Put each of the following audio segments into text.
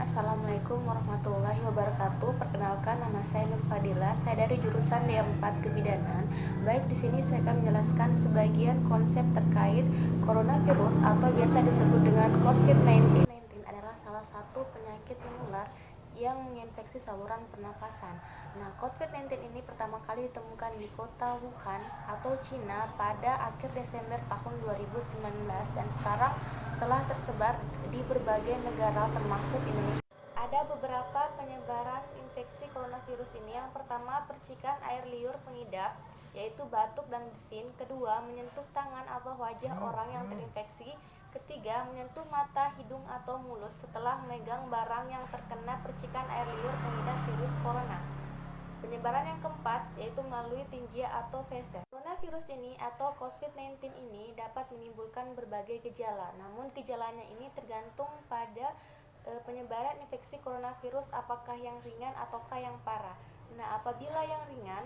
Assalamualaikum warahmatullahi wabarakatuh. Perkenalkan, nama saya Nur Fadila. Saya dari jurusan D4 Kebidanan. Baik, di sini saya akan menjelaskan sebagian konsep terkait coronavirus atau biasa disebut dengan COVID-19. COVID-19 adalah salah satu penyakit menular yang menginfeksi saluran pernapasan. Nah, COVID-19 ini pertama kali ditemukan di kota Wuhan atau Cina pada akhir Desember tahun 2019 dan sekarang telah tersebar di berbagai negara termasuk Indonesia. Ada beberapa penyebaran infeksi coronavirus ini. Yang pertama, percikan air liur pengidap, yaitu batuk dan bersin. Kedua, menyentuh tangan atau wajah orang yang terinfeksi. Ketiga, menyentuh mata, hidung, atau mulut setelah memegang barang yang terkena percikan air liur pengidap virus corona. Penyebaran yang keempat yaitu melalui tinja atau feses. Coronavirus ini atau COVID-19 ini dapat menimbulkan berbagai gejala. Namun gejalanya ini tergantung pada penyebaran infeksi coronavirus, apakah yang ringan ataukah yang parah. Nah, apabila yang ringan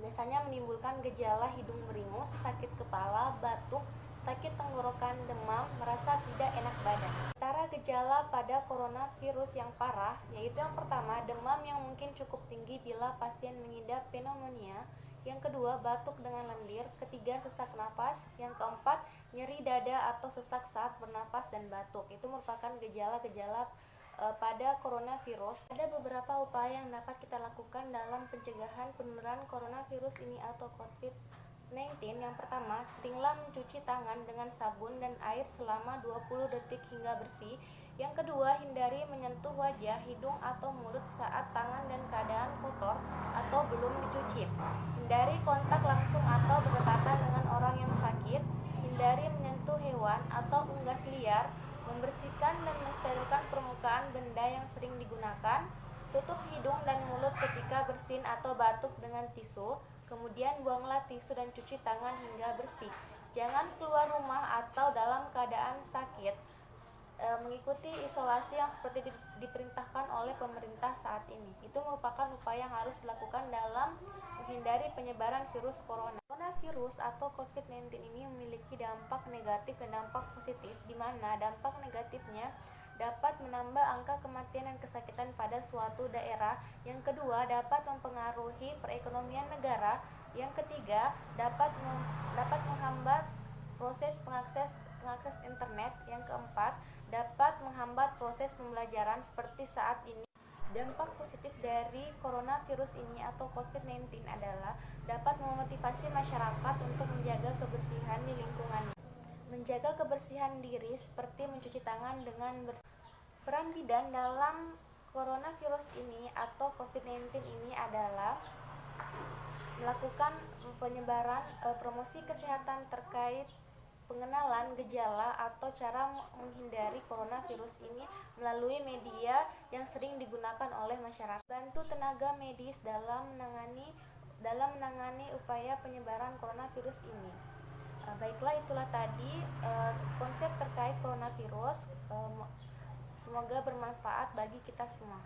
biasanya menimbulkan gejala hidung beringus, sakit kepala, batuk, sakit tenggorokan, demam, merasa tidak enak badan. Antara gejala pada coronavirus yang parah yaitu yang pertama, demam yang mungkin cukup tinggi bila pasien mengidap pneumonia. Yang kedua, batuk dengan lendir. Ketiga, sesak napas. Yang keempat, nyeri dada atau sesak saat bernapas dan batuk. Itu merupakan gejala-gejala pada coronavirus. Ada beberapa upaya yang dapat kita lakukan dalam pencegahan penularan coronavirus ini atau COVID-19. Yang pertama, seringlah mencuci tangan dengan sabun dan air selama 20 detik hingga bersih. Yang kedua, hindari menyentuh wajah, hidung, atau mulut saat tangan dan keadaan kotor atau belum dicuci. Hindari kontak langsung atau berdekatan dengan orang yang sakit. Hindari menyentuh hewan atau unggas liar. Membersihkan dan mensterilkan permukaan benda yang sering digunakan. Tutup hidung dan mulut ketika bersin atau batuk dengan tisu. Kemudian buanglah tisu dan cuci tangan hingga bersih. Jangan keluar rumah atau dalam keadaan sakit. Mengikuti isolasi yang seperti diperintahkan oleh pemerintah saat ini. Itu merupakan upaya yang harus dilakukan dalam menghindari penyebaran virus corona. Coronavirus atau COVID-19 ini memiliki dampak negatif dan dampak positif, di mana dampak negatifnya dapat menambah angka kematian dan kesakitan pada suatu daerah. Yang kedua, dapat mempengaruhi perekonomian negara. Yang ketiga, dapat menghambat proses pengakses internet. Yang keempat, dapat menghambat proses pembelajaran seperti saat ini. Dampak positif dari coronavirus ini atau COVID-19 adalah dapat memotivasi masyarakat untuk menjaga kebersihan di lingkungannya. Menjaga kebersihan diri seperti mencuci tangan dengan bersih. Peran bidan dalam coronavirus ini atau COVID-19 ini adalah melakukan penyebaran promosi kesehatan terkait pengenalan gejala atau cara menghindari coronavirus ini melalui media yang sering digunakan oleh masyarakat. Bantu tenaga medis dalam menangani upaya penyebaran coronavirus ini. Baiklah, itulah tadi konsep terkait coronavirus. Semoga bermanfaat bagi kita semua.